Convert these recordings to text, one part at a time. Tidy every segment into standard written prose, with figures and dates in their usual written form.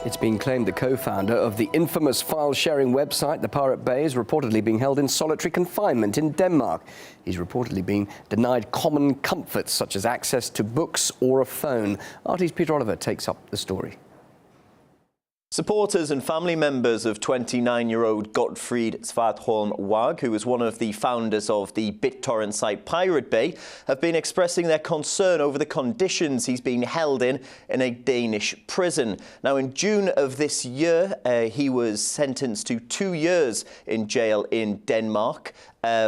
It's been claimed the co-founder of the infamous file-sharing website, The Pirate Bay, is reportedly being held in solitary confinement in Denmark. He's reportedly being denied common comforts such as access to books or a phone. RT's Peter Oliver takes up the story. Supporters and family members of 29-year-old Gottfrid Svartholm, who was one of the founders of the BitTorrent site Pirate Bay, have been expressing their concern over the conditions he's been held in a Danish prison. Now, in June of this year, he was sentenced to 2 years in jail in Denmark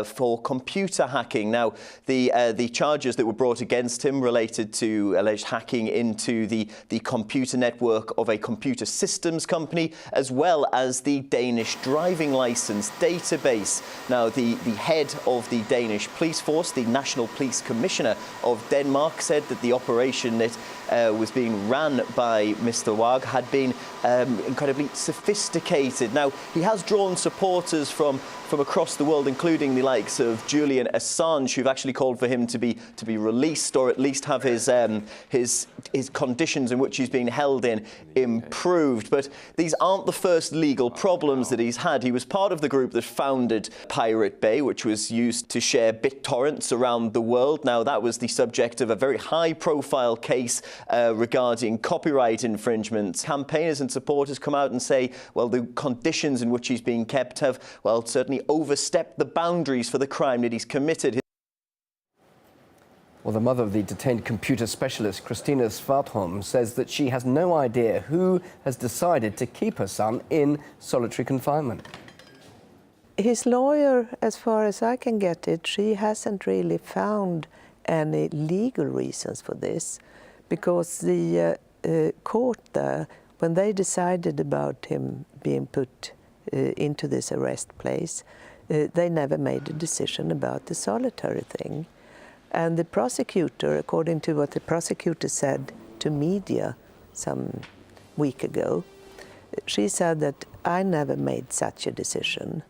for computer hacking. Now, the charges that were brought against him related to alleged hacking into the computer network of a computer systems company, as well as the Danish driving license database. Now, the head of the Danish police force, the National Police Commissioner of Denmark, said that the operation that was being ran by Mr. Wag had been incredibly sophisticated. Now, he has drawn supporters from across the world, including the likes of Julian Assange, who've actually called for him to be released, or at least have his conditions in which he's been held in improved. But these aren't the first legal problems that he's had. He was part of the group that founded Pirate Bay, which was used to share BitTorrents around the world. Now, that was the subject of a very high-profile case regarding copyright infringement. Campaigners and supporters come out and say, well, the conditions in which he's being kept have, well, certainly overstepped the boundaries for the crime that he's committed. Well, the mother of the detained computer specialist, Christina Svartholm, says that she has no idea who has decided to keep her son in solitary confinement. His lawyer, as far as I can get it, she hasn't really found any legal reasons for this, because the court there, when they decided about him being put into this arrest place, they never made a decision about the solitary thing. And the prosecutor, according to what the prosecutor said to media some week ago, she said that I never made such a decision.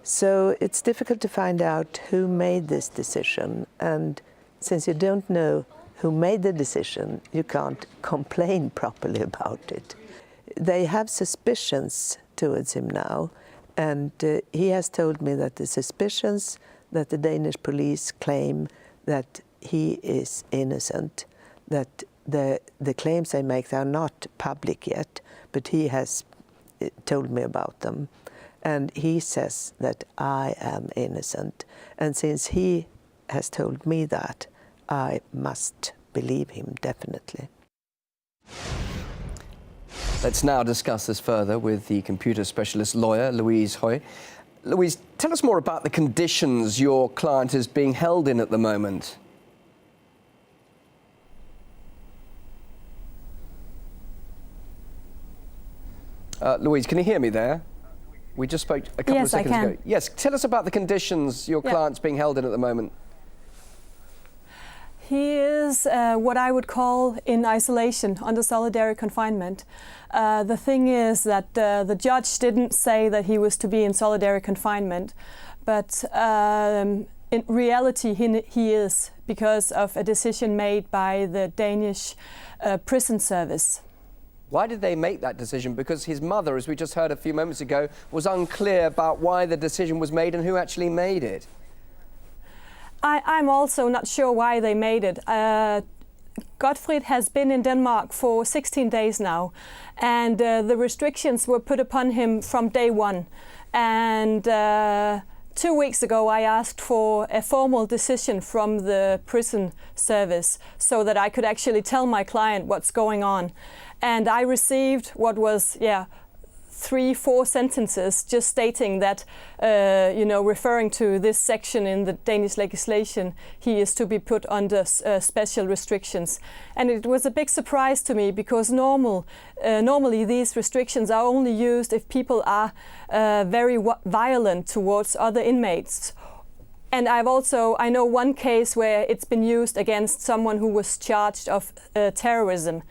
So it's difficult to find out who made this decision, and since you don't know who made the decision, you can't complain properly about it. They have suspicions towards him now, and he has told me that the suspicions that the Danish police claim that he is innocent, that the claims they make are not public yet, but he has told me about them. And he says that I am innocent. And since he has told me that, I must believe him, definitely. Let's now discuss this further with the computer specialist lawyer, Louise Hoy. Louise, tell us more about the conditions your client is being held in at the moment. Louise, can you hear me there? We just spoke a couple of seconds ago. Yes, tell us about the conditions your client's being held in at the moment. He is what I would call in isolation, under solitary confinement. The thing is that the judge didn't say that he was to be in solitary confinement, but in reality he is, because of a decision made by the Danish prison service. Why did they make that decision? Because his mother, as we just heard a few moments ago, was unclear about why the decision was made and who actually made it. I'm also not sure why they made it. Gottfrid has been in Denmark for 16 days now, and the restrictions were put upon him from day one. And 2 weeks ago I asked for a formal decision from the prison service so that I could actually tell my client what's going on. And I received what was, 3-4 sentences just stating that, referring to this section in the Danish legislation, he is to be put under special restrictions. And it was a big surprise to me, because normally these restrictions are only used if people are very violent towards other inmates. And I know one case where it's been used against someone who was charged of terrorism.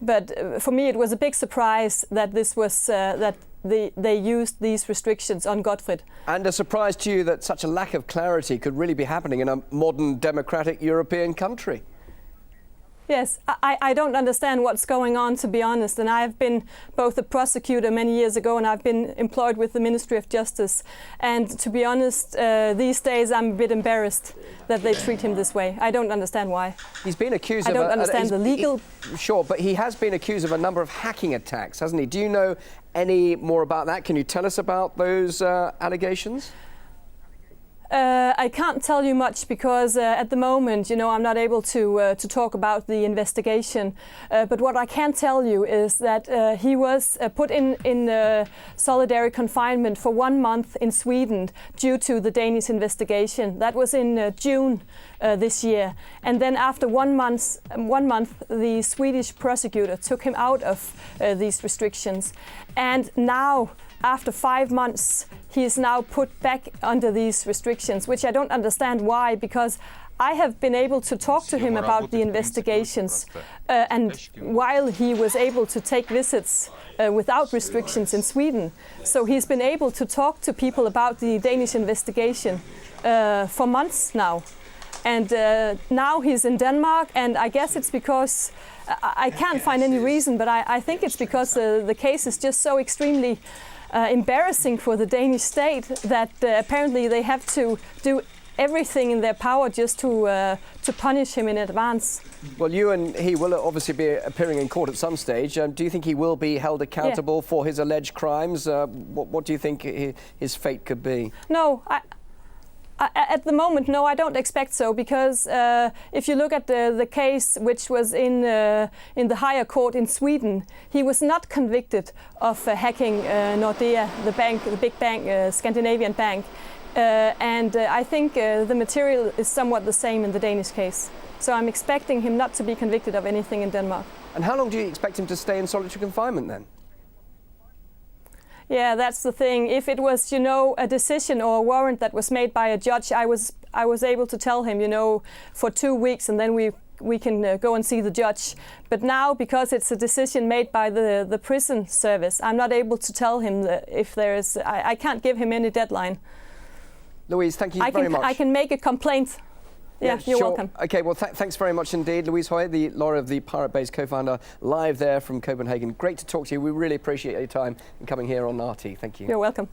But for me, it was a big surprise that this was that they used these restrictions on Gottfrid. And a surprise to you that such a lack of clarity could really be happening in a modern democratic European country. Yes, I don't understand what's going on, to be honest. And I've been both a prosecutor many years ago, and I've been employed with the Ministry of Justice. And to be honest, these days I'm a bit embarrassed that they treat him this way. I don't understand why. He's been accused of... I don't understand the legal... Sure, but he has been accused of a number of hacking attacks, hasn't he? Do you know any more about that? Can you tell us about those allegations? I can't tell you much because at the moment, I'm not able to talk about the investigation. But what I can tell you is that he was put in solitary confinement for 1 month in Sweden due to the Danish investigation. That was in June this year. And then after 1 month, the Swedish prosecutor took him out of these restrictions. And now, after 5 months, he is now put back under these restrictions, which I don't understand why, because I have been able to talk to him about the investigations, and while he was able to take visits without restrictions in Sweden. So he's been able to talk to people about the Danish investigation for months now. And now he's in Denmark, and I guess it's because, I can't find any reason, but I think it's because the case is just so extremely embarrassing for the Danish state that apparently they have to do everything in their power just to punish him in advance. Well, you and he will obviously be appearing in court at some stage. Do you think he will be held accountable for his alleged crimes? What do you think his fate could be? No, at the moment, no, I don't expect so, because if you look at the case which was in the higher court in Sweden, he was not convicted of hacking Nordea, the big bank, Scandinavian bank. And I think the material is somewhat the same in the Danish case. So I'm expecting him not to be convicted of anything in Denmark. And how long do you expect him to stay in solitary confinement then? Yeah, that's the thing. If it was, a decision or a warrant that was made by a judge, I was able to tell him, for 2 weeks, and then we can go and see the judge. But now, because it's a decision made by the prison service, I'm not able to tell him that if there is. I can't give him any deadline. Louise, thank you very much. I can make a complaint. Yeah, you're sure. welcome. OK, well, thanks very much indeed. Louise Høje, the lawyer of the Pirate Bay's co-founder, live there from Copenhagen. Great to talk to you. We really appreciate your time and coming here on RT. Thank you. You're welcome.